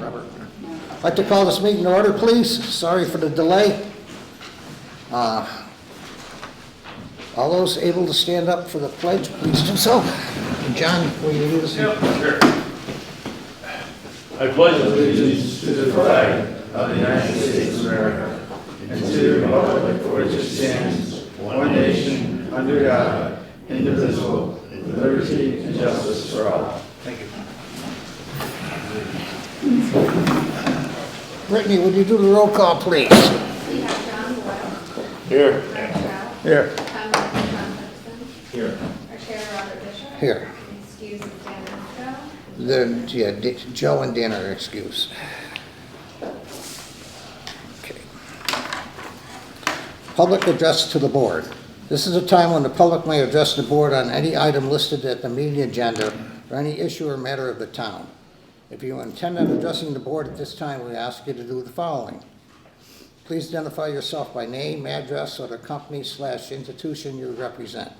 Robert. I'd like to call this meeting to order, please. Sorry for the delay. All those able to stand up for the pledge, please do so. And John, will you lead us? Yep, sure. I pledge allegiance to the flag of the United States of America and to the republic for which it stands, one nation, under God, indivisible, with liberty and justice for all. Thank you. Brittany, would you do the roll call, please? We have John Boyle. Here. Here. Here. Our chair, Robert Bishop. Here. Excuse Dan Esco. Joe and Dan are excused. Okay. Public address to the board. This is a time when the public may address the board on any item listed at the meeting agenda or any issue or matter of the town. If you intend on addressing the board at this time, we ask you to do the following. Please identify yourself by name, address, or the company/institution you represent.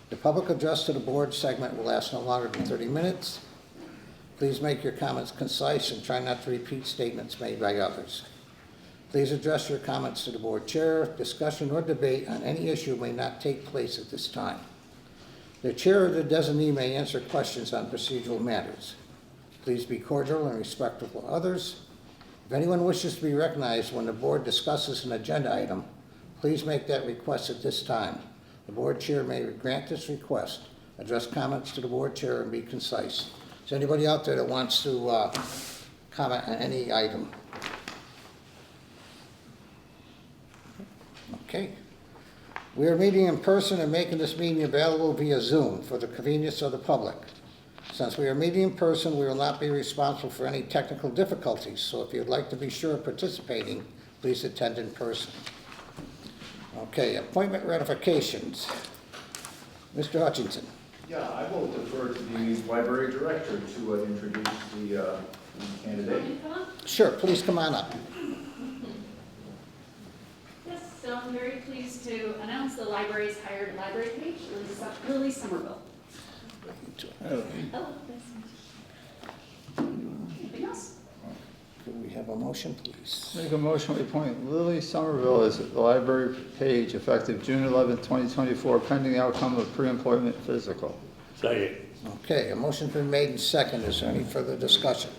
The public address to the board segment will last no longer than 30 minutes. Please make your comments concise and try not to repeat statements made by others. Please address your comments to the board chair. Discussion or debate on any issue may not take place at this time. The chair or the designee may answer questions on procedural matters. Please be cordial and respectful of others. If anyone wishes to be recognized when the board discusses an agenda item, please make that request at this time. The board chair may grant this request. Address comments to the board chair and be concise. Is there anybody out there that wants to comment on any item? Okay. We are meeting in person and making this meeting available via Zoom for the convenience of the public. Since we are meeting in person, we will not be responsible for any technical difficulties, so if you'd like to be sure of participating, please attend in person. Okay, appointment ratifications. Mr. Hutchinson. Yeah, I will defer to the library director to introduce the candidate. Sure. Sure, please come on up. Yes, so I'm very pleased to announce the library's hired library page, Lily Somerville. Oh. Oh, anything else? Could we have a motion, please? Make a motion to appoint Lily Somerville as the library page effective June 11, 2024, pending the outcome of pre-employment physical. Second. Okay, a motion's been made and second. Is there any further discussion?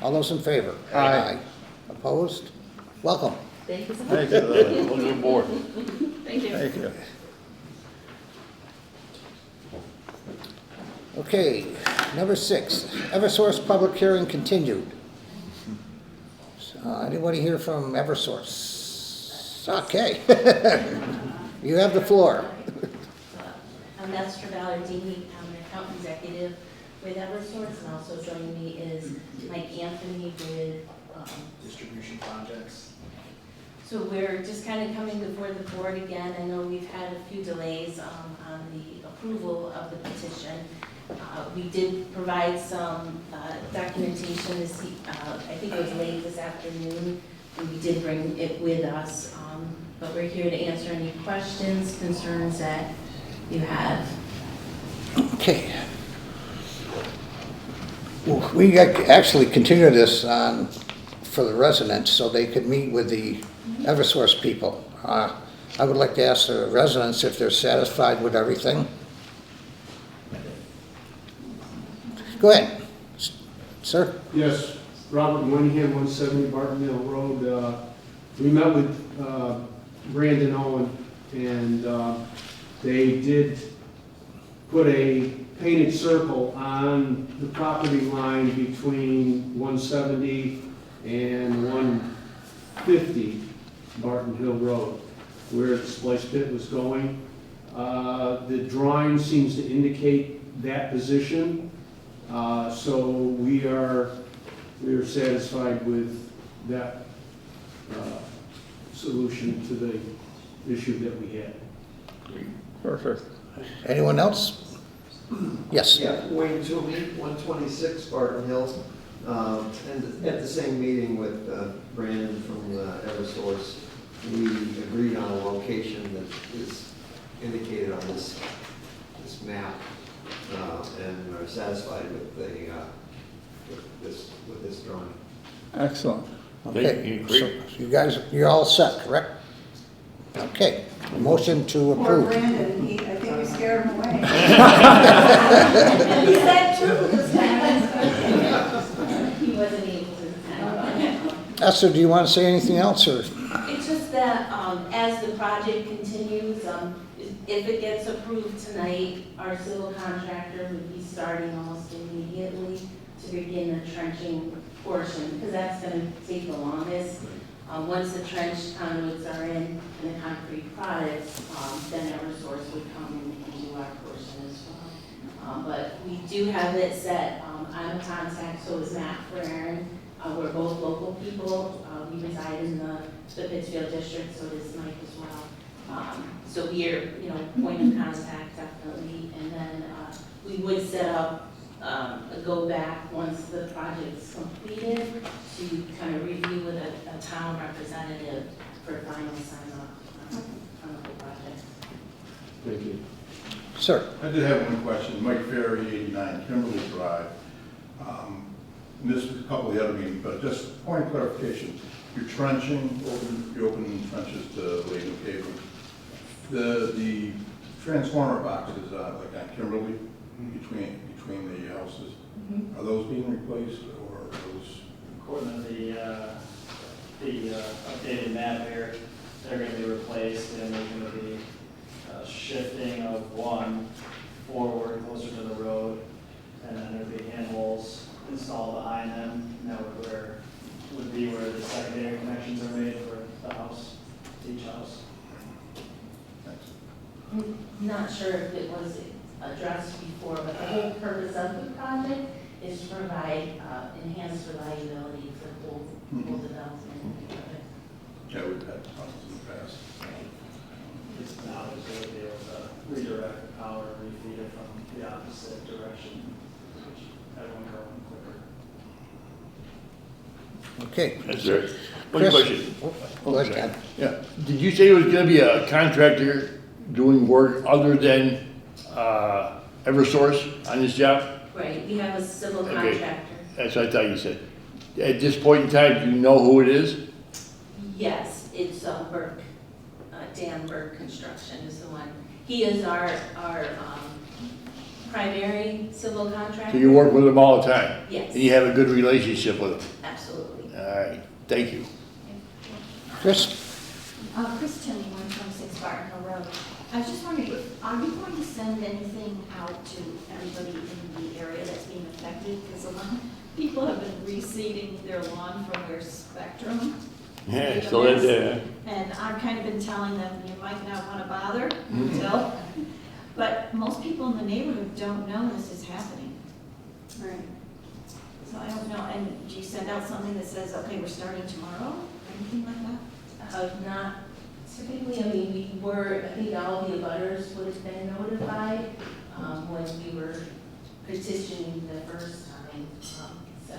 All those in favor? Aye. Opposed? Welcome. Thank you so much. Thank you, Lily. Welcome aboard. Thank you. Thank you. Okay, number 6, Eversource public hearing continued. Anybody here from Eversource? Okay. You have the floor. I'm Esther Ballardini. I'm an account executive with Eversource, and also joining me is Mike Anthony with Distribution projects. So we're just kind of coming before the board again. I know we've had a few delays on the approval of the petition. We did provide some documentation this, I think it was late this afternoon, and we did bring it with us. But we're here to answer any questions, concerns that you have. Okay. Well, we actually continued this on for the residents so they could meet with the Eversource people. I would like to ask the residents if they're satisfied with everything. Go ahead, sir. Yes, Robert Moynihan, 170 Barton Mill Road. We met with Brandon Owen, and they did put a painted circle on the property line between 170 and 150 Barton Hill Road, where the splice pit was going. The drawing seems to indicate that position. So we are satisfied with that solution to the issue that we had. Perfect. Anyone else? Yes. Yeah, Wayne Toomey, 126 Barton Hill, and at the same meeting with Brandon from Eversource, we agreed on a location that is indicated on this map, and are satisfied with the with this drawing. Excellent. Okay, so you guys, you're all set, correct? Okay, motion to Poor approve. Brandon, I think we scared him away. He said true this time. He wasn't able to attend. Esther, do you want to say anything else, or? It's just that, as the project continues, if it gets approved tonight, our civil contractor would be starting almost immediately to begin the trenching portion, because that's gonna take the longest. Once the trench conduits are in and the concrete products, then Eversource would come and do our portion as well. But we do have it set, I'm a contact, so is Matt for Aaron. We're both local people. We reside in the Pittsfield district, so does Mike as well. So we are, point of contact definitely. And then we would set up a go back once the project's completed to kind of review with a town representative for final sign off on the whole project. Thank you. Sir? I did have one question. Mike Ferry, 89 Kimberly Drive. Missed a couple of the other meetings, but just point of clarification. You're trenching, you open trenches to lay new cable. The transformer boxes, like on Kimberly, between the houses, are those being replaced or are those? According to the updated map here, they're going to be replaced and there's going to be shifting of one forward closer to the road, and then there'll be handholds installed behind them, and that would be where the secondary connections are made for the house, each house. I'm not sure if it was addressed before, but the whole purpose of the project is to provide enhanced reliability for the whole development. Yeah, we've had problems in the past. It's now going to be able to redirect the power and refeed it from the opposite direction, which everyone going quicker. Okay. That's right. One Chris? question. Go ahead, Ken. Yeah. Did you say it was gonna be a contractor doing work other than, Eversource on this job? Right, we have a civil Okay. contractor. That's what I thought you said. At this point in time, do you know who it is? Yes, it's Burke, Dan Burke Construction is the one. He is our primary civil contractor. So you work with them all the time? Yes. And you have a good relationship with them? Absolutely. All right, thank you. Chris? Chris Tinney, 126 Barton Hill Road. I was just wondering, are you going to send anything out to everybody in the area that's being affected? Because a lot of people have been reseeding their lawn from their Spectrum. Yeah, so that, And I've kind of been telling them, you might not want to bother until, but most people in the neighborhood don't know this is happening. Right. So I don't know, and do you send out something that says, okay, we're starting tomorrow, anything like that? Not typically, I mean, I think all the abutters would have been notified when we were petitioning the first time. So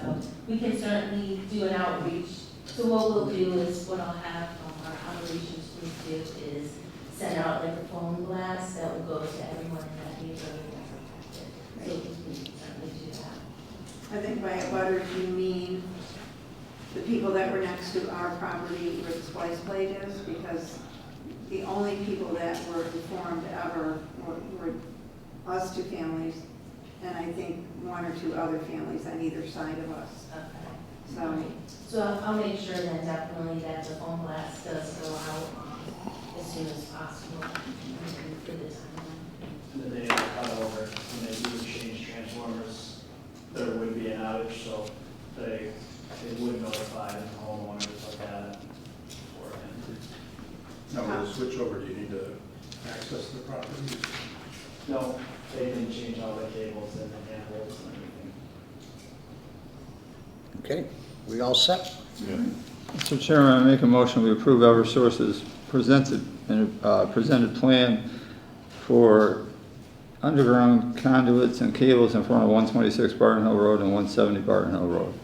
we can certainly do an outreach. So what we'll do is, what I'll have our operations group do is send out like a phone blast that will go to everyone in that neighborhood that's affected. So we can certainly do that. I think by abutters you mean the people that were next to our property where the splice plate is, because the only people that were informed ever were us two families, and I think one or two other families on either side of us. Okay. So I'll make sure then definitely that the phone blast does go out as soon as possible for the timeline. And the day of the cutover, when they do change transformers, there would be an outage, so they would notify the homeowners like that beforehand. Now, with the switch over, do you need to access the property? No, they can change all the cables and the handholds and everything. Okay, we all set? Yeah. Mr. Chairman, I make a motion, we approve Eversource's presented plan for underground conduits and cables in front of 126 Barton Hill Road and 170 Barton Hill Road.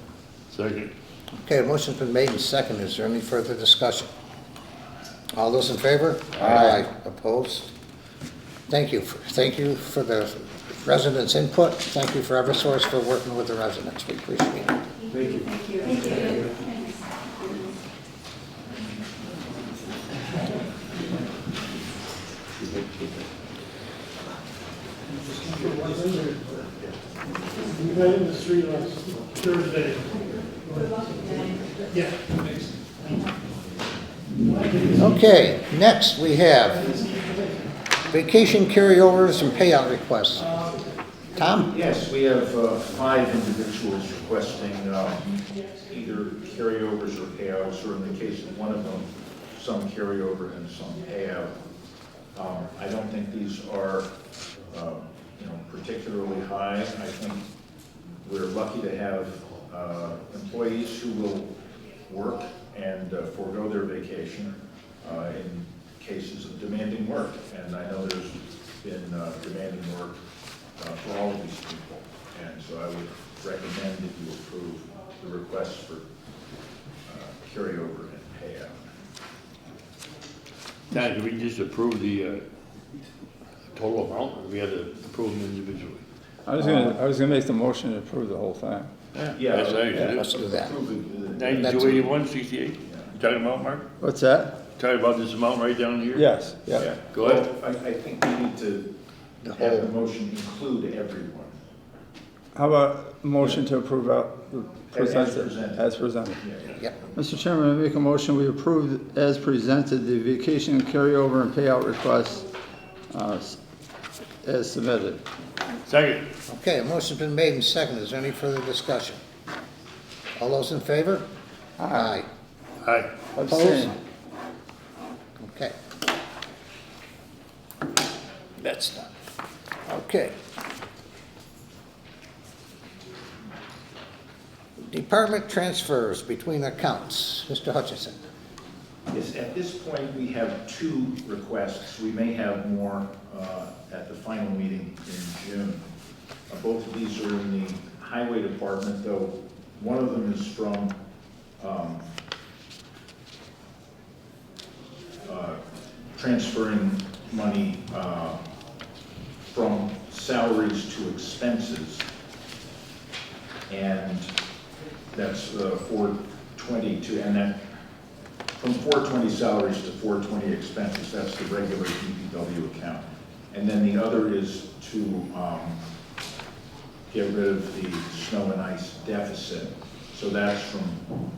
Second. Okay, a motion's been made and seconded. Is there any further discussion? All those in favor? Aye. Opposed? Thank you for the residents' input. Thank you for Eversource for working with the residents. We appreciate it. Thank you. Thank you. Thank you. We went in the street last Thursday. Yeah. Okay, next we have vacation carryovers and payout requests. Tom? Yes, we have 5 individuals requesting either carryovers or payouts, or in the case of one of them, some carryover and some payout. I don't think these are, particularly high. I think we're lucky to have employees who will work and forego their vacation in cases of demanding work. And I know there's been demanding work for all of these people. And so I would recommend that you approve the requests for carryover and payout. Now, do we just approve the total amount, or we had to approve them individually? I was gonna make the motion to approve the whole thing. Yeah, That's how you Yeah, do let's do that. approve the- 9281.68? You talking about, Mark? What's that? Talking about this amount right down here? Yes, yeah. Yeah, Go ahead. Well, I think we need to The have the whole, motion include everyone. How about a motion to approve presented. as presented? yep. Mr. Chairman, I make a motion, we approve as presented the vacation carryover and payout requests as submitted. Second. Okay, a motion's been made and seconded. Is there any further discussion? All those in favor? Aye. Aye. Abstain. Okay. That's done. Okay. Department transfers between accounts. Mr. Hutchison. Yes, at this point, we have 2 requests. We may have more at the final meeting in June. Both of these are in the highway department, though one of them is from transferring money from salaries to expenses. And that's 422, and that from 420 salaries to 420 expenses, that's the regular DPW account. And then the other is to get rid of the snow and ice deficit. So that's from,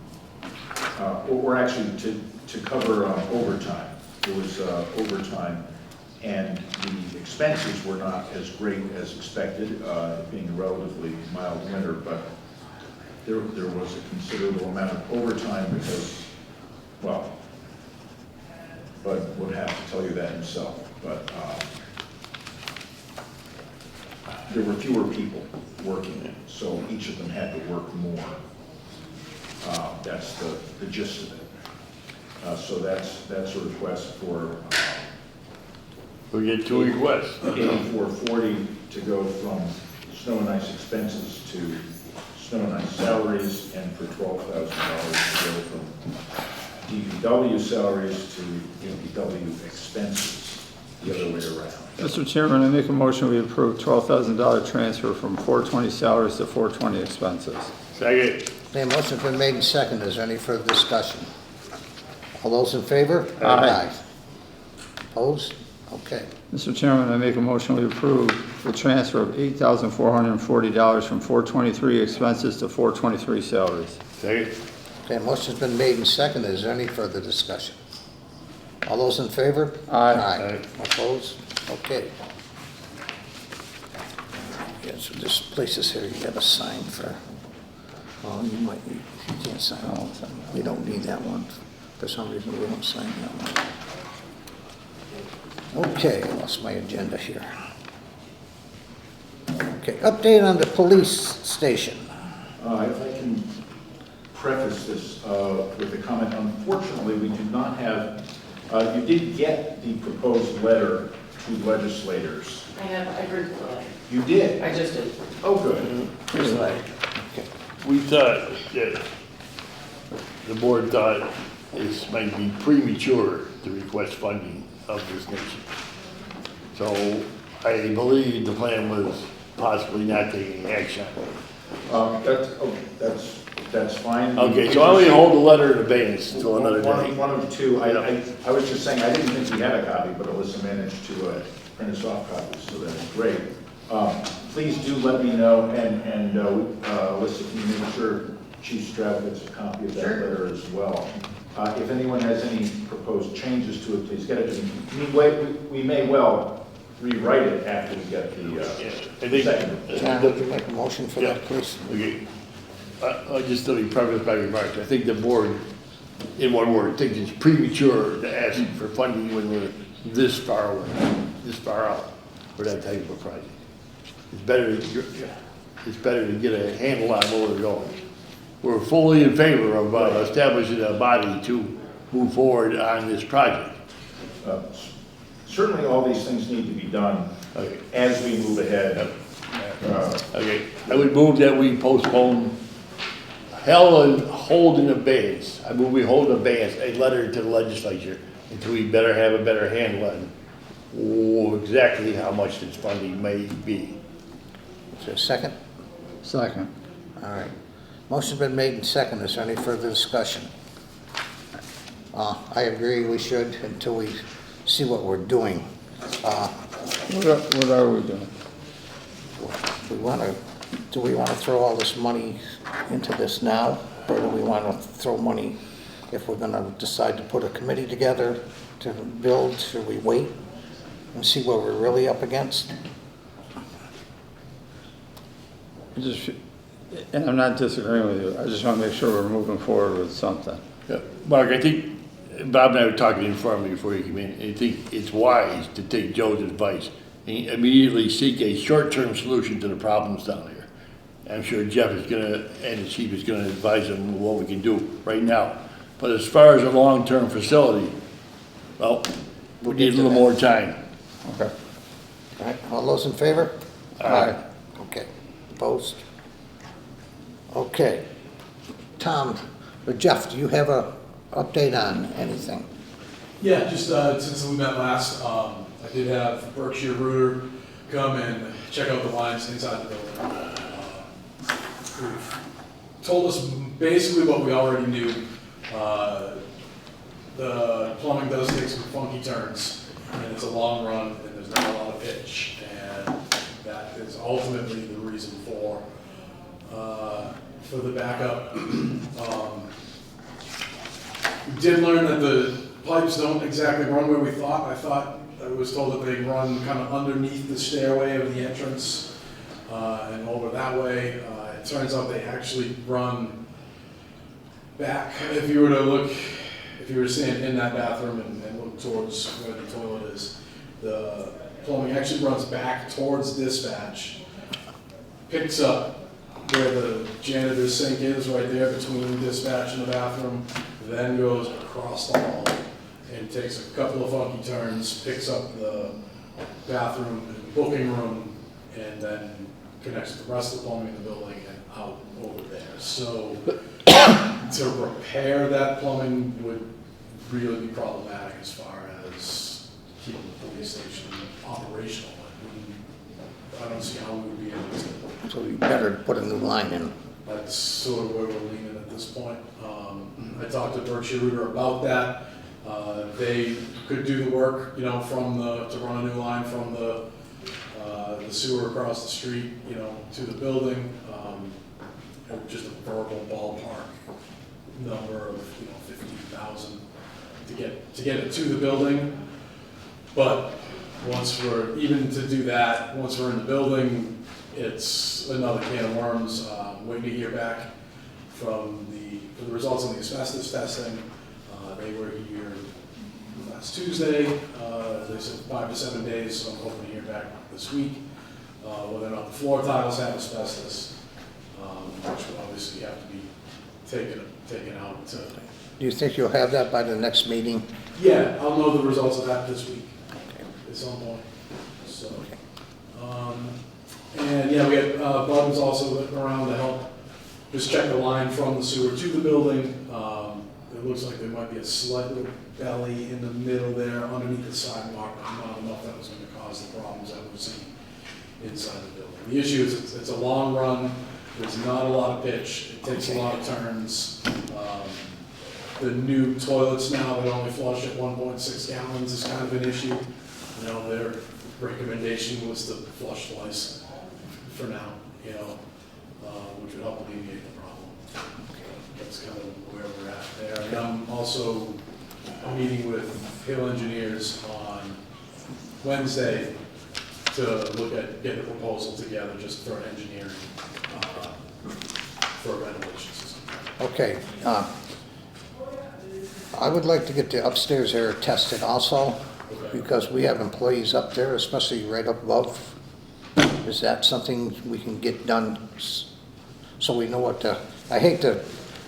or actually to cover overtime. There was overtime, and the expenses were not as great as expected, being a relatively mild winter, but there was a considerable amount of overtime because, well, Bud would have to tell you that himself, but there were fewer people working, so each of them had to work more. That's the gist of it. So that's a request for We get 2 requests. 8440 to go from snow and ice expenses to snow and ice salaries, and for $12,000 to go from DPW salaries to DPW expenses, the other way around. Mr. Chairman, I make a motion, we approve $12,000 transfer from 420 salaries to 420 expenses. Second. The motion's been made and seconded. Is there any further discussion? All those in favor? Aye. Opposed? Okay. Mr. Chairman, I make a motion, we approve the transfer of $8,440 from 423 expenses to 423 salaries. Second. Okay, motion's been made and seconded. Is there any further discussion? All those in favor? Aye. Aye. Opposed? Okay. Yeah, so this place is here, you gotta sign for, well, you might, you can't sign all of them. We don't need that one. For some reason, we don't sign that one. Okay, I lost my agenda here. Okay, update on the police station. If I can preface this with a comment, unfortunately, we do not have, you did get the proposed letter to legislators. I heard the letter. You did? I just did. Oh, good. Here's the letter. We thought that, the board thought this might be premature to request funding of this nation. So I believe the plan was possibly not taking action. That's fine. Okay, so I'll hold the letter in abeyance until another day. One of two, I was just saying, I didn't think we had a copy, but Alyssa managed to print us off copies, so that's great. Please do let me know, and Alyssa, can you make sure Chief Stroud gets a copy of that letter as well? If anyone has any proposed changes to it, please get it to me. We may well rewrite it after we get the second. John, would you make a motion for that, please? Okay. Just let me preface my remarks. I think the board, in one word, thinks it's premature to ask for funding when we're this far away, this far out for that type of a project. It's better to get a handle on where we're going. We're fully in favor of establishing a body to move forward on this project. Certainly all these things need to be done as we move ahead. Okay, I would move that we postpone, hold in abeyance. I move we hold in abeyance a letter to the legislature until we better have a better handle on exactly how much this funding may be. Is there a second? Second. All right. Motion's been made and seconded. Is there any further discussion? I agree we should until we see what we're doing. What are we doing? Do we want to throw all this money into this now? Or do we want to throw money, if we're going to decide to put a committee together to build, should we wait and see what we're really up against? And I'm not disagreeing with you. I just want to make sure we're moving forward with something. Yeah. Mark, I think Bob and I were talking informally before you came in. I think it's wise to take Joe's advice and immediately seek a short-term solution to the problems down there. I'm sure Jeff is and the chief is gonna advise them what we can do right now. But as far as a long-term facility, well, we need a little more time. Okay. All right, all those in favor? Aye. Okay, opposed? Okay. Tom, or Jeff, do you have a update on anything? Yeah, just since we met last, I did have Berkshire Rooter come and check out the lines inside the building. Told us basically what we already knew. The plumbing does take some funky turns, and it's a long run, and there's not a lot of pitch, and that is ultimately the reason for the backup. We did learn that the pipes don't exactly run where we thought. I was told that they run kind of underneath the stairway of the entrance and over that way. It turns out they actually run back. If you were to stand in that bathroom and look towards where the toilet is, the plumbing actually runs back towards dispatch, picks up where the janitor's sink is, right there between dispatch and the bathroom, then goes across the hall and takes a couple of funky turns, picks up the bathroom and booking room, and then connects to the rest of the plumbing in the building and out over there. So to repair that plumbing would really be problematic as far as keeping the police station operational. I don't see how we would be able to. So we better put a new line in. That's sort of where we're leaning at this point. I talked to Berkshire Rooter about that. They could do the work, to run a new line from the sewer across the street, to the building. Just a verbal ballpark number of, 15,000 to get it to the building. But once we're in the building, it's another can of worms. Waiting to hear back for the results of the asbestos testing. They were here last Tuesday. They said 5 to 7 days, so I'm hoping to hear back this week. Whether or not the floor tiles have asbestos, which will obviously have to be taken out. Do you think you'll have that by the next meeting? Yeah, I'll know the results of that this week at some point. So, and yeah, we had Bubs also around to help just check the line from the sewer to the building. It looks like there might be a slight little belly in the middle there, underneath the sidewalk. I don't know if that was gonna cause the problems that we've seen inside the building. The issue is it's a long run, there's not a lot of pitch, it takes a lot of turns. The new toilets now that only flush at 1.6 gallons is kind of an issue. You know, their recommendation was to flush twice for now, you know, which would help alleviate the problem. That's kind of where we're at there. And I'm also meeting with Hill Engineers on Wednesday to look at getting a proposal together just for engineering for a ventilation system. Okay. I would like to get the upstairs air tested also, because we have employees up there, especially right up above. Is that something we can get done so we know what to, I hate to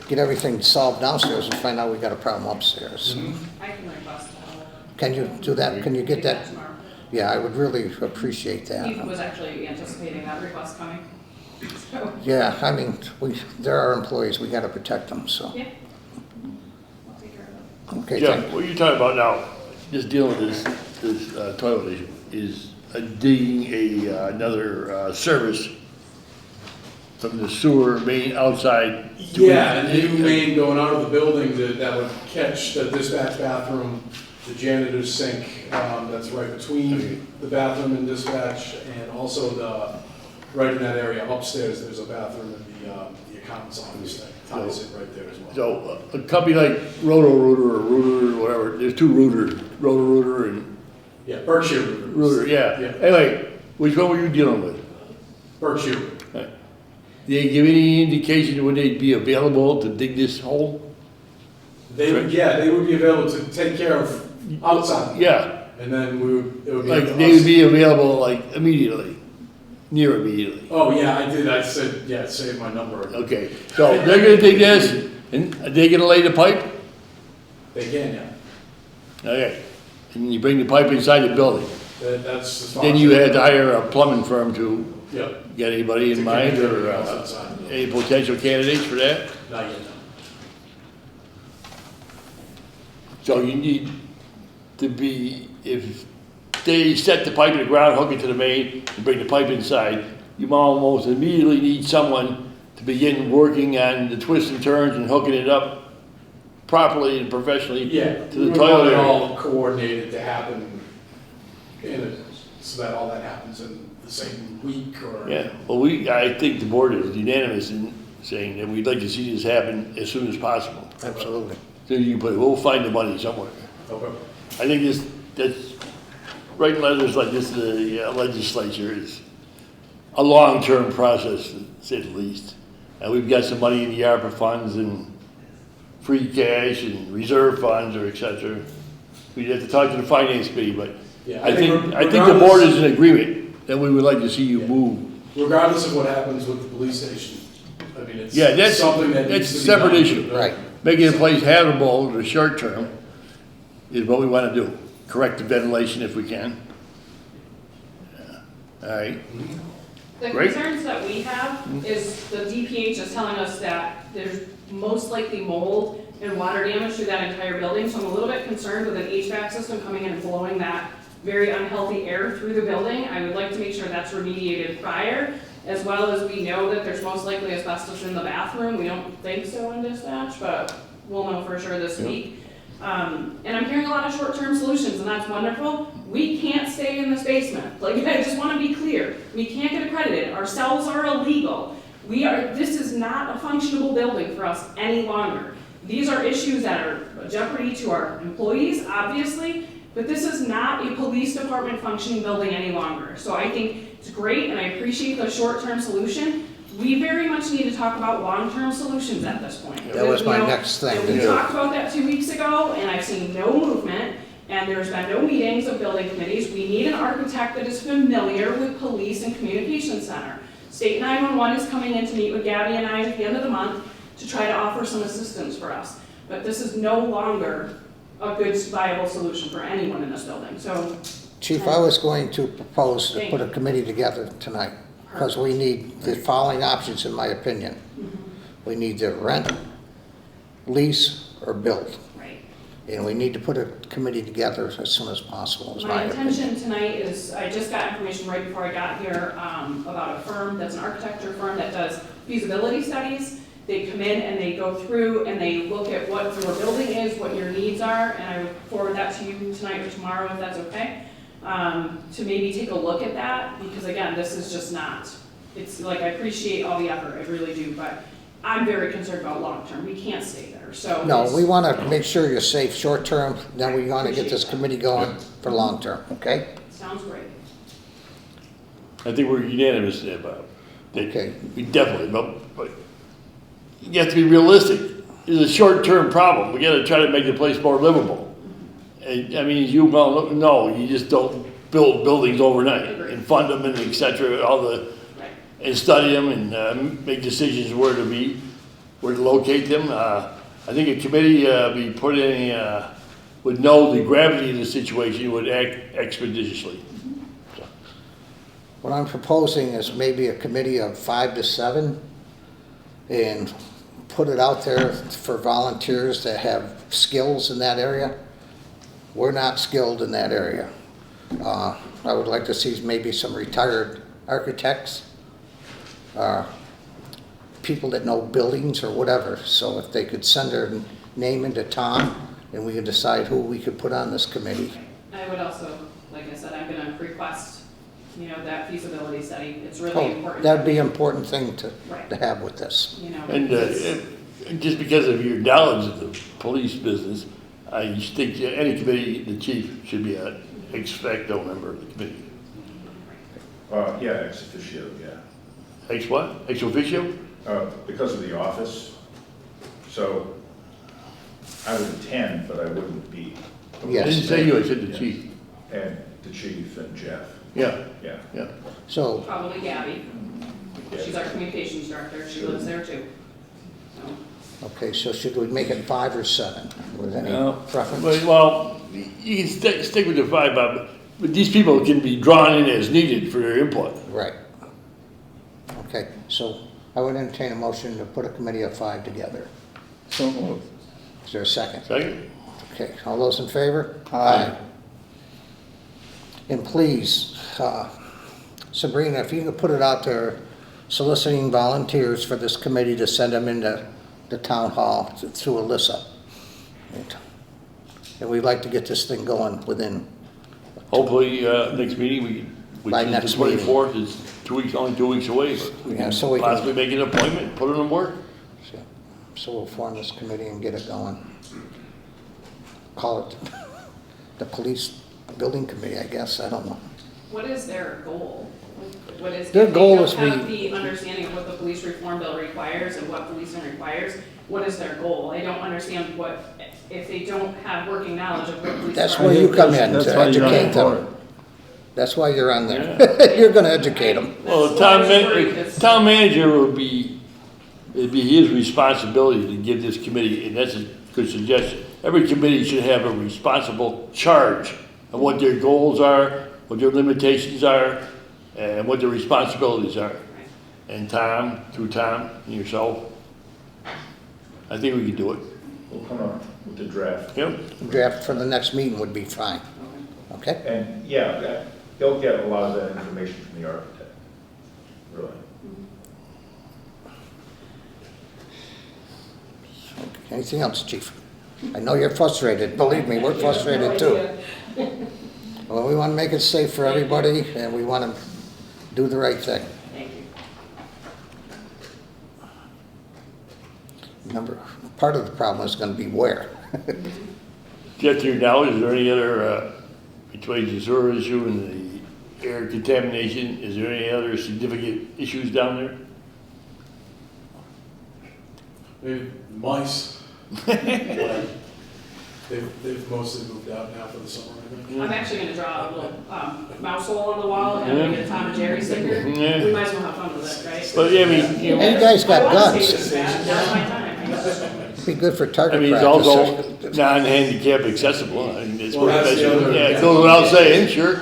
get everything solved downstairs and find out we got a problem upstairs. I can request that. Can you do that? Can you get that? Tomorrow. Yeah, I would really appreciate that. He was actually anticipating that request coming. So, Yeah, I mean, they're our employees, we gotta protect them, so. yeah. I'll take care of it. Okay, Jeff, what you're talking about now, just dealing with this toilet issue, is digging another service from the sewer main outside. Yeah, a new main going out of the building that would catch the dispatch bathroom, the janitor's sink, that's right between the bathroom and dispatch, and also right in that area upstairs, there's a bathroom in the accountant's office that ties it right there as well. So a company like Roto-Rooter or Rooter or whatever, there's two Rooters, Roto-Rooter and Yeah, Berkshire Rooter. Rooter, yeah. Yeah. Anyway, which one were you dealing with? Berkshire. Did they give any indication when they'd be available to dig this hole? They would be available to take care of outside. Yeah, And then it would be. like up to they would us. be available like immediately, near immediately. Oh, yeah, I did. I said, yeah, save my number. Okay, so they're gonna dig this, and are they gonna lay the pipe? They can, yeah. Okay, and you bring the pipe inside the building. That's as far Then as- you had to hire a plumbing firm to Yeah, get anybody in To mind, get or everything else outside the building. any potential candidates for that? not yet, no. So you need to be, if they set the pipe in the ground, hook it to the main, and bring the pipe inside, you almost immediately need someone to begin working on the twists and turns and hooking it up properly and professionally Yeah, to we the would want toilet it area. all coordinated to happen so that all that happens in the same week or. Yeah, well, I think the board is unanimous in saying that we'd like to see this happen as soon as possible. Absolutely. So you can put, we'll find the money somewhere. Okay. I think that's, writing letters like this to the legislature is a long-term process, to say the least. And we've got some money in the ARPA funds and free cash and reserve funds or et cetera. We'd have to talk to the finance committee, but Yeah, I think the board is in agreement that we would like to see you move. Regardless of what happens with the police station, I mean, it's Yeah, that's something that a needs to be separate done. issue. Right. Making the place habitable in the short term is what we want to do. Correct the ventilation if we can. Yeah. All right. The Great. concerns that we have is the DPH is telling us that there's most likely mold and water damage through that entire building, so I'm a little bit concerned with an HVAC system coming in and blowing that very unhealthy air through the building. I would like to make sure that's remediated prior, as well as we know that there's most likely asbestos in the bathroom. We don't think so in dispatch, but we'll know for sure this week. And I'm hearing a lot of short-term solutions, and that's wonderful. We can't stay in this basement. Like, I just want to be clear. We can't get accredited. Our cells are illegal. This is not a functionable building for us any longer. These are issues that are a jeopardy to our employees, obviously, but this is not a police department functioning building any longer. So I think it's great, and I appreciate the short-term solution. We very much need to talk about long-term solutions at this point. That was my You know, next thing. and we talked about that 2 weeks ago, and I've seen no movement, and there's been no meetings of building committees. We need an architect that is familiar with police and communication center. State 911 is coming in to meet with Gabby and I at the end of the month to try to offer some assistance for us. But this is no longer a good, viable solution for anyone in this building, so. Chief, I was going to propose to put a committee together tonight, because we need the following options, in my opinion. We need to rent, lease, or build. Right. And we need to put a committee together as soon as possible, is My my opinion. intention tonight is, I just got information right before I got here about a firm that's an architecture firm that does feasibility studies. They come in and they go through and they look at what your building is, what your needs are, and I would forward that to you tonight or tomorrow if that's okay. To maybe take a look at that, because again, this is just not, it's like, I appreciate all the effort, I really do, but I'm very concerned about long-term, we can't stay there, so. No, it's- we want to make sure you're safe short-term, then we want to get this committee going for long-term, okay? Sounds great. I think we're unanimous there, Bob. That Okay. We definitely, but you have to be realistic. It's a short-term problem. We gotta try to make the place more livable. And, I mean, as you well know, you just don't build buildings overnight and fund them and et cetera, and study them and make decisions where to locate them. I think a committee be put in, would know the gravity of the situation, would act expeditiously. What I'm proposing is maybe a committee of 5 to 7 and put it out there for volunteers that have skills in that area. We're not skilled in that area. I would like to see maybe some retired architects, people that know buildings or whatever. So if they could send their name into Tom, and we could decide who we could put on this committee. I would also, like I said, I'm gonna request, that feasibility study, it's really important. That'd be an important thing to Right. have with this. And just because of your knowledge of the police business, I think any committee, the chief should be an ex facto member of the committee. Yeah, ex officio, yeah. Ex what? Ex officio? Because of the office. So I would attend, but I wouldn't be. Yes. I didn't say you, I said the Yes. chief. And the chief and Jeff. Yeah, Yeah. yeah. So, Probably Gabby, she's our communications director, she lives there too. So, okay, so should we make it 5 or 7? Was any No. preference? Well, you can stick with the 5, Bob, but these people can be drawn in as needed for their input. Right. Okay, so I would entertain a motion to put a committee of 5 together. So moved. Is there a second? Second? Okay, all those in favor? Aye. And please, Sabrina, if you could put it out there, soliciting volunteers for this committee to send them into the town hall through Alyssa. And we'd like to get this thing going within, Hopefully, next meeting, which By is next the meeting. 24th, is 2 weeks, only 2 weeks away, but we Yeah, can so we can- possibly make an appointment, put it in work. so we'll form this committee and get it going. Call it the police building committee, I guess, I don't know. what is their goal? What is, Their if they goal don't is have the understanding of what the police reform bill requires and what policing requires, what is their goal? I don't understand what, if they don't have working knowledge of what police. That's are. where you come in, That's to why you're on educate the board. them. That's why you're on there. You're gonna educate them. Well, That's why I was worried, the 'cause- town manager would be, it'd be his responsibility to give this committee, and that's a good suggestion. Every committee should have a responsible charge of what their goals are, what their limitations are, and what their responsibilities are. And Tom, through Tom and yourself, I think we can do it. We'll come up with the draft. Yep. Draft for the next meeting would be fine. Okay? And yeah, they'll get a lot of that information from the architect, really. Anything else, chief? I know you're frustrated. Believe me, we're frustrated too. Well, we want to make it safe for everybody, and we want to do the right thing. Thank you. Remember, part of the problem is going to be where. Jeff, to your knowledge, is there any other, between the sewer issue and the air contamination, is there any other significant issues down there? Maybe mice. They've mostly moved out now for the summer, I think. I'm actually gonna draw a little, mouse hole on the wall and I'm gonna get a Tom and Jerry sticker. Yeah. We might as well have fun with it, right? But, yeah, I mean, you And you guys got I wanna guns. say this, Now's my time. Be good for I target mean, it's practice. also non-handicap accessible. I mean, it's Well, that's the other- yeah, it goes without saying, sure.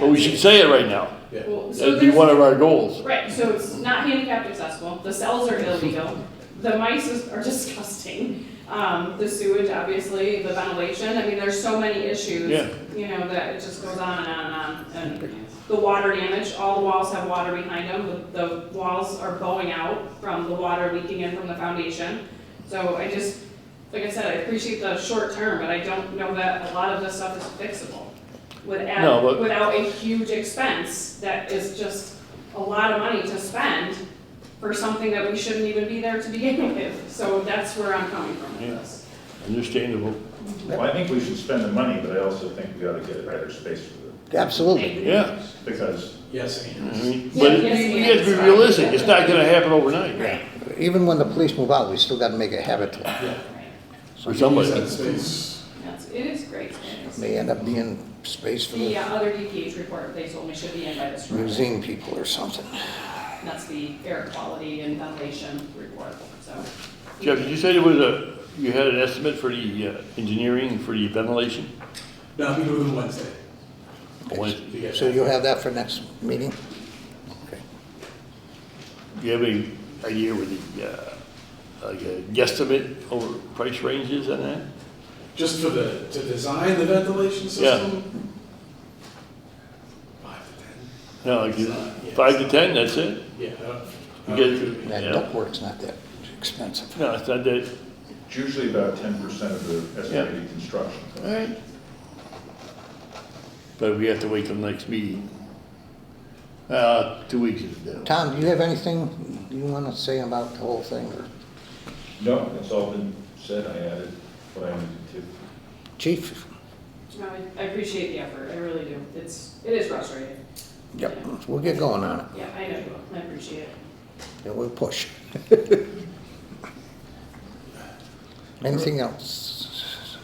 But we should say it right now. Well, so That'd be there's- one of our goals. Right, so it's not handicapped accessible, the cells are illegal, the mice are disgusting. The sewage, obviously, the ventilation, I mean, there's so many issues. Yeah. You know, that it just goes on and on and on. And the water damage, all the walls have water behind them. The walls are bowing out from the water leaking in from the foundation. So I just, like I said, I appreciate the short term, but I don't know that a lot of this stuff is fixable without a huge expense that is just a lot of money to spend for something that we shouldn't even be there to begin with. So that's where I'm coming from with this. Understandable. Well, I think we should spend the money, but I also think we ought to get a better space for it. Absolutely. Yeah. Because Yes, I and mean, but we have to be realistic, it's not gonna happen overnight. Right. Even when the police move out, we still gotta make a habit to it. For somebody. that space. It is great space. May end up being space for The the other DPH report, they told me should be in by this Friday. museum people or something. That's the air quality and ventilation report, so. Jeff, did you say you had an estimate for the engineering for the ventilation? No, I'm meeting with them Wednesday. Wednesday. So you'll have that for next meeting? Okay. Do you have any idea where the, like a guesstimate over price ranges on that? Just for to design the ventilation system? 5 to 10. No, like Yeah. 5 to 10, that's it? Yeah. You get- That Yeah. ductwork's not that expensive. No, it's not that, it's usually about 10% of the estimated construction. all right. But we have to wait till next meeting. 2 weeks is down. Tom, do you have anything you wanna say about the whole thing, or No, it's all been said, I added what I needed to. Chief? No, I appreciate the effort, I really do. It is frustrating. Yep, we'll get going on it, Yeah, I know you will, I appreciate it. and we'll push. Anything else?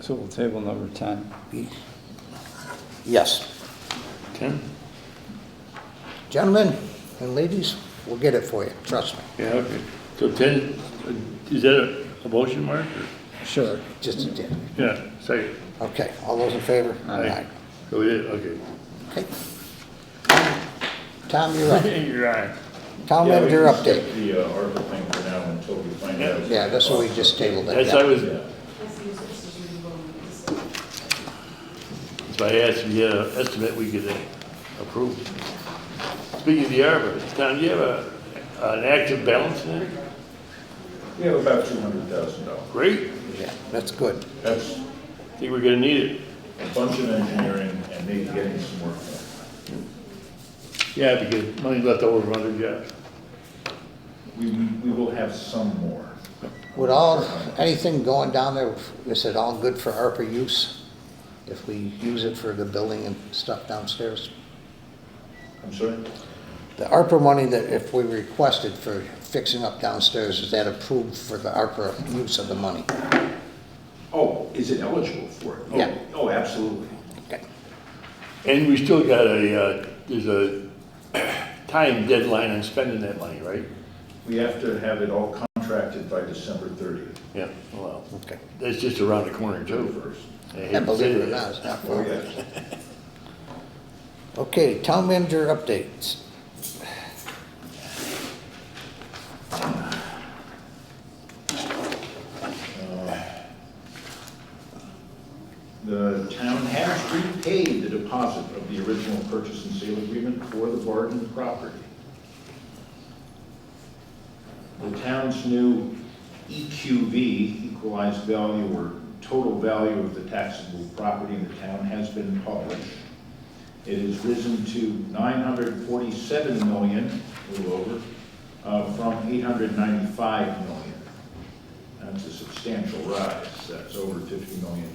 So we'll table number 10. Yes. 10? Gentlemen and ladies, we'll get it for you, trust me. Yeah, okay. So 10, is that a motion, Mark? or- Sure. Just a tip. Yeah, second. Okay, all those in favor? Aye. So we did, okay. Okay. Tom, you're up. You're right. Town Yeah, we manager can update. skip the ARPA thing for now until we find out. Yeah, that's what we just tabled that. That's, I was, Yeah. so I asked if you had an estimate we could approve. Speaking of the arbor, Tom, do you have an active balance in there? We have about $200,000. Great. Yeah, that's good. That's I think we're gonna need it. a bunch of engineering and maybe getting some work done. Yeah, because money left over from other jobs. We will have some more. Would anything going down there, is it all good for ARPA use? If we use it for the building and stuff downstairs? I'm sorry? The ARPA money that if we requested for fixing up downstairs, is that approved for the ARPA use of the money? Oh, is it eligible for it? Oh, Yeah. Oh, absolutely. Okay. And we still got there's a time deadline on spending that money, right? We have to have it all contracted by December 30th. Yeah, well, Okay. that's just around the corner too. First. I hate And to say believe it or that. not, it's not Oh, far. yes. Okay, town manager updates. The town has repaid the deposit of the original purchase and sale agreement for the Barden property. The town's new EQV, equalized value or total value of the taxable property in the town, has been published. It has risen to 947 million, a little over, from 895 million. That's a substantial rise. That's over $50 million.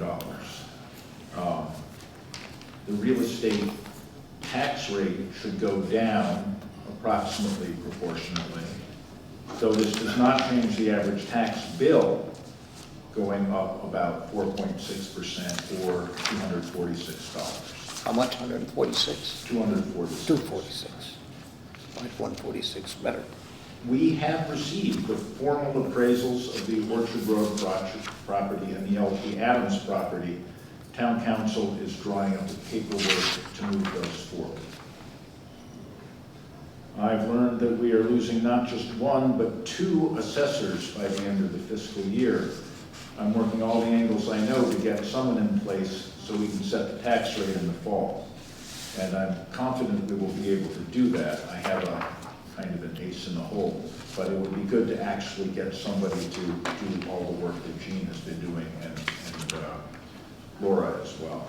The real estate tax rate should go down approximately proportionately, though this does not change the average tax bill going up about 4.6% or $246. How much? 146? 246. 246. Like 146, better. We have received the formal appraisals of the Orchard Road property and the LP Adams property. Town council is drawing up the paperwork to move those forward. I've learned that we are losing not just one, but 2 assessors by the end of the fiscal year. I'm working all the angles I know to get someone in place so we can set the tax rate in the fall. And I'm confident we will be able to do that. I have a kind of an ace in the hole, but it would be good to actually get somebody to do all the work that Jean has been doing and Laura as well.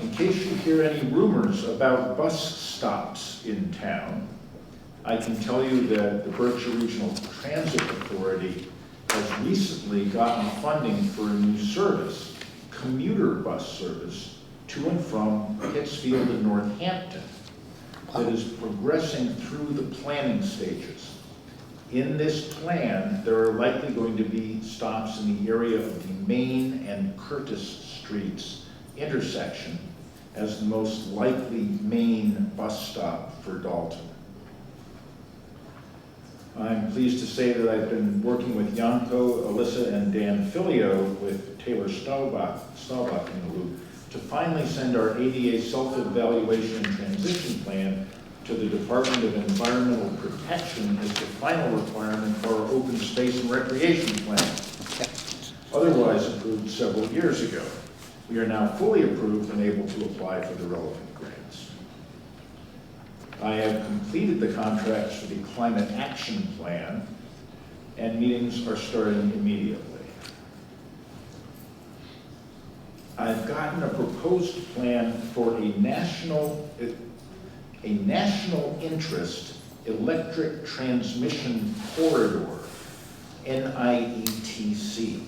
In case you hear any rumors about bus stops in town, I can tell you that the Berkshire Regional Transit Authority has recently gotten funding for a new service, commuter bus service, to and from Pittsfield and Northampton, that is progressing through the planning stages. In this plan, there are likely going to be stops in the area of the Main and Curtis Streets intersection as the most likely main bus stop for Dalton. I'm pleased to say that I've been working with Yanko, Alyssa, and Dan Filio with Taylor Staubach in the loop to finally send our ADA self-evaluation and transition plan to the Department of Environmental Protection as the final requirement for our open space and recreation plan, otherwise approved several years ago. We are now fully approved and able to apply for the relevant grants. I have completed the contracts for the Climate Action Plan, and meetings are starting immediately. I've gotten a proposed plan for a national interest electric transmission corridor, NIETC,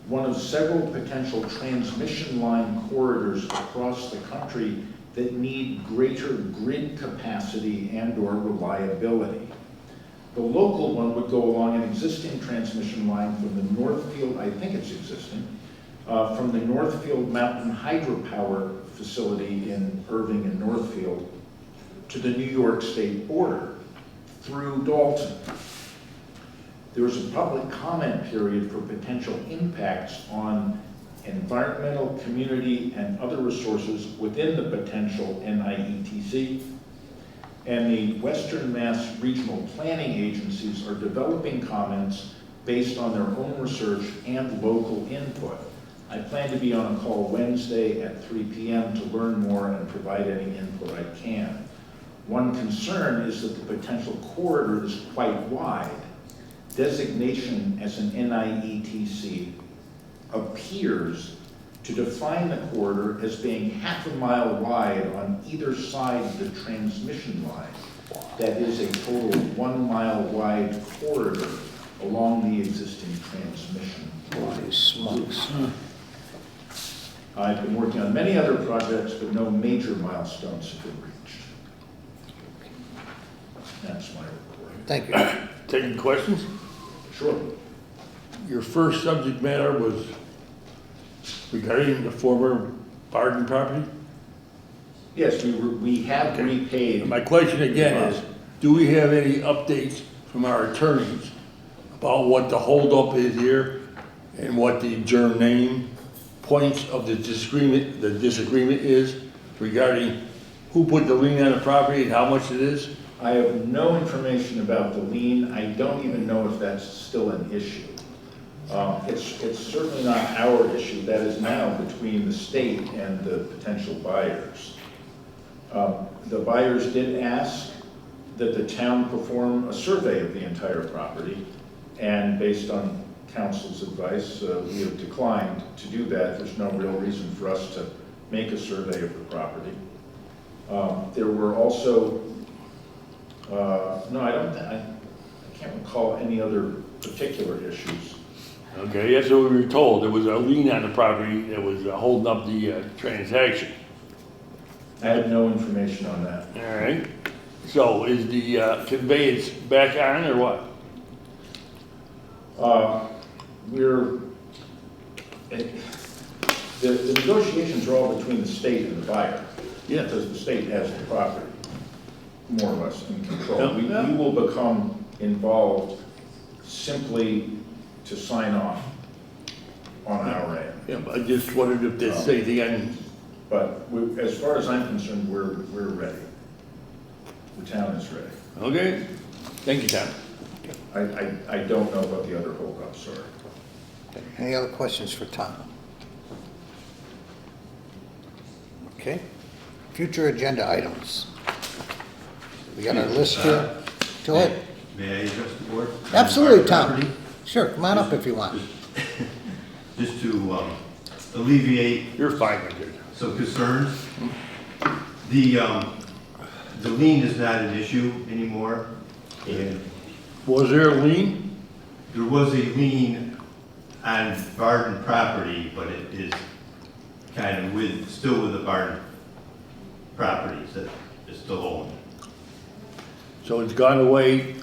one of several potential transmission line corridors across the country that need greater grid capacity and/or reliability. The local one would go along an existing transmission line from the Northfield, I think it's existing, from the Northfield Mountain Hydropower facility in Irving and Northfield to the New York State border through Dalton. There was a public comment period for potential impacts on environmental, community, and other resources within the potential NIETC. And the Western Mass Regional Planning Agencies are developing comments based on their own research and local input. I plan to be on a call Wednesday at 3 p.m. to learn more and provide any input I can. One concern is that the potential corridor is quite wide. Designation as an NIETC appears to define the corridor as being half a mile wide on either side of the transmission line. That is a total 1 mile wide corridor along the existing transmission line. Holy smokes. I've been working on many other projects, but no major milestones have been reached. That's my report. Thank you. Taking questions? Sure. Your first subject matter was regarding the former Barden property? Yes, we have repaid. My question again is, do we have any updates from our attorneys about what the holdup is here and what the germane points of the disagreement is regarding who put the lien on the property and how much it is? I have no information about the lien. I don't even know if that's still an issue. It's certainly not our issue. That is now between the state and the potential buyers. The buyers did ask that the town perform a survey of the entire property, and based on council's advice, we have declined to do that. There's no real reason for us to make a survey of the property. There were also, I can't recall any other particular issues. Okay, that's what we were told. There was a lien on the property that was holding up the transaction. I had no information on that. All right. So is the conveyance back on or what? The negotiations are all between the state and the buyer. Yeah. Because the state has the property, more or less, in control. Yeah. We will become involved simply to sign off on our end. Yeah, but I just wondered if there's anything on. But as far as I'm concerned, we're ready. The town is ready. Okay, thank you, Tom. I don't know about the other holdup, sorry. Any other questions for Tom? Okay. Future agenda items. We got our list here. Go ahead. May I address the board? Absolutely, On Tom. property? Sure, come on up if you want. Just to alleviate You're fine, my dude. some concerns. The lien is not an issue anymore, and Was there a lien? there was a lien on Barton property, but it is kind of still with the Barton properties that is still owned. So it's gone away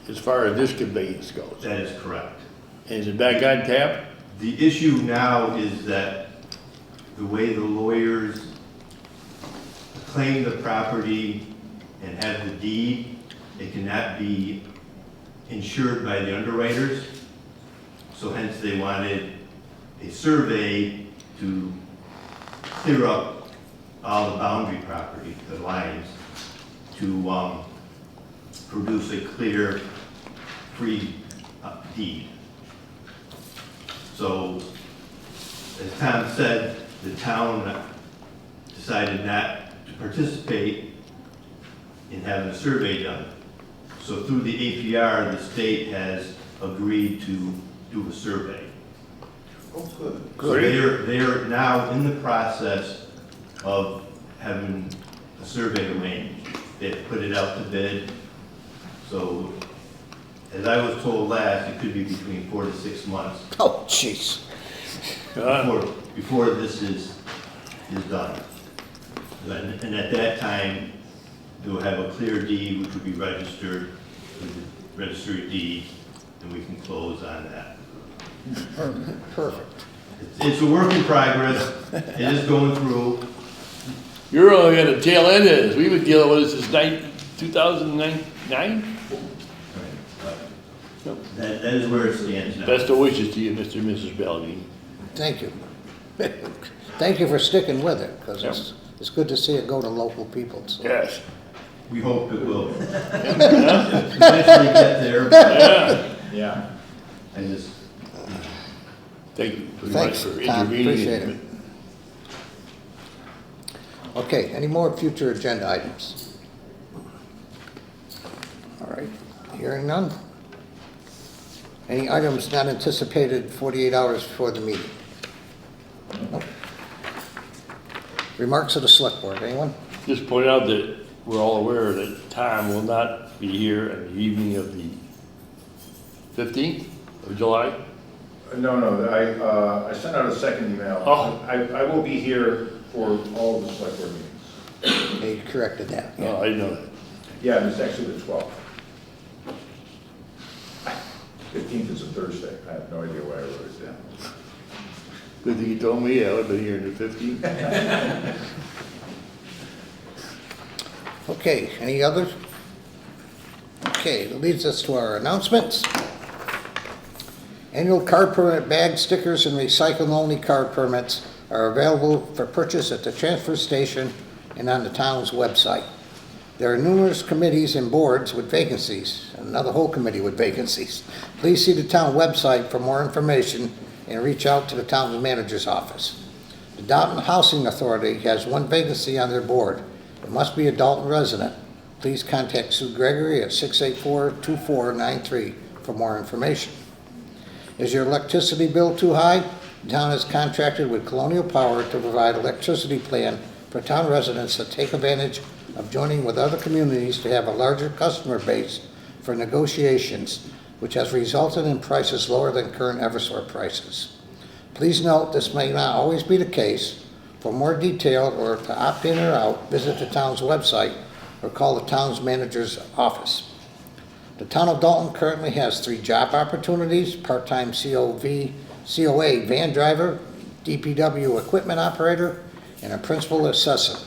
as far as this conveyance goes. That is correct. And is it back on tap? The issue now is that the way the lawyers claim the property and have the deed, it cannot be insured by the underwriters. So hence they wanted a survey to clear up all the boundary property, the lines, to produce a clear, free deed. So, as Tom said, the town decided not to participate in having a survey done. So through the APR, the state has agreed to do a survey. Oh, good. So they are now in the process of having a survey arranged. They've put it out to bid. So, as I was told last, it could be between 4 to 6 months Oh, jeez. before this is done. And at that time, we'll have a clear deed which will be registered with the registry of deeds, and we can close on that. Perfect. It's a work in progress. It is going through. You're only at the tail end of this. We've been dealing with this since 2009? That is where it stands now. Best of wishes to you, Mr. and Mrs. Bellamy. Thank you. Thank you for sticking with it, because it's good to see it go to local people. So. Yes. We hope it will eventually get there. Yeah. Yeah. I just, Thank you very Thanks, much for Tom. intervening. Appreciate it. Okay, any more future agenda items? All right, hearing none. Any items not anticipated 48 hours before the meeting? Nope. Remarks of the select board, anyone? Just point out that we're all aware that Tom will not be here on the evening of the 15th of July. No, I sent out a second email. Oh. I will be here for all of the select board meetings. They corrected that. Oh, I didn't know that. Yeah, it's actually the 12th. 15th is a Thursday. I have no idea why I wrote it down. Good thing you told me. I would have been here on the 15th. Okay, any others? Okay, that leads us to our announcements. Annual card permit bag stickers and recycle-only card permits are available for purchase at the transfer station and on the town's website. There are numerous committees and boards with vacancies, another whole committee with vacancies. Please see the town website for more information and reach out to the town manager's office. The Dalton Housing Authority has one vacancy on their board. It must be a Dalton resident. Please contact Sue Gregory at 684-2493 for more information. Is your electricity bill too high? The town has contracted with Colonial Power to provide electricity plan for town residents that take advantage of joining with other communities to have a larger customer base for negotiations, which has resulted in prices lower than current Eversource prices. Please note this may not always be the case. For more detail or to opt in or out, visit the town's website or call the town's manager's office. The town of Dalton currently has 3 job opportunities: part-time COA van driver, DPW equipment operator, and a principal assessor.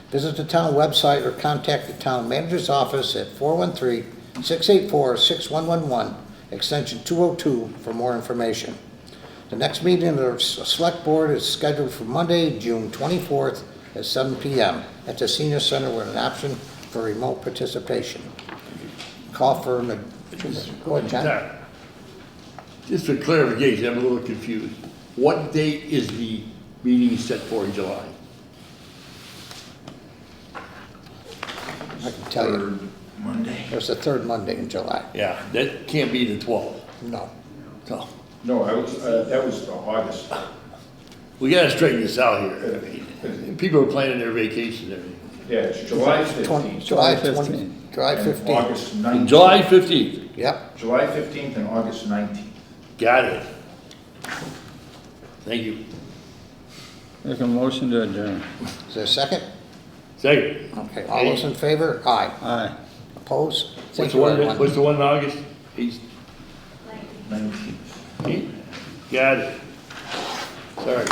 Visit the town website or contact the town manager's office at 413-684-6111, extension 202 for more information. The next meeting of the select board is scheduled for Monday, June 24th at 7 p.m. at the senior center with an option for remote participation. Call for, go ahead, John. Now, just for clarification, I'm a little confused. What date is the meeting set for in July? I can tell you. Third Monday. It's the third Monday in July. Yeah, that can't be the 12th. No. So, No, that was August. we gotta straighten this out here. I mean, people are planning their vacation and everything. Yeah, it's July 15th. July July 20, 15th. July and 15th. August 19th. July 15th, Yep. July 15th and August 19th. got it. Thank you. Make a motion to adjourn. Is there a second? Second. Okay, all those in favor? Aye. Aye. Opposed? What's Thank the you, one, everyone. what's the one in August? 19th. Got it. Sorry.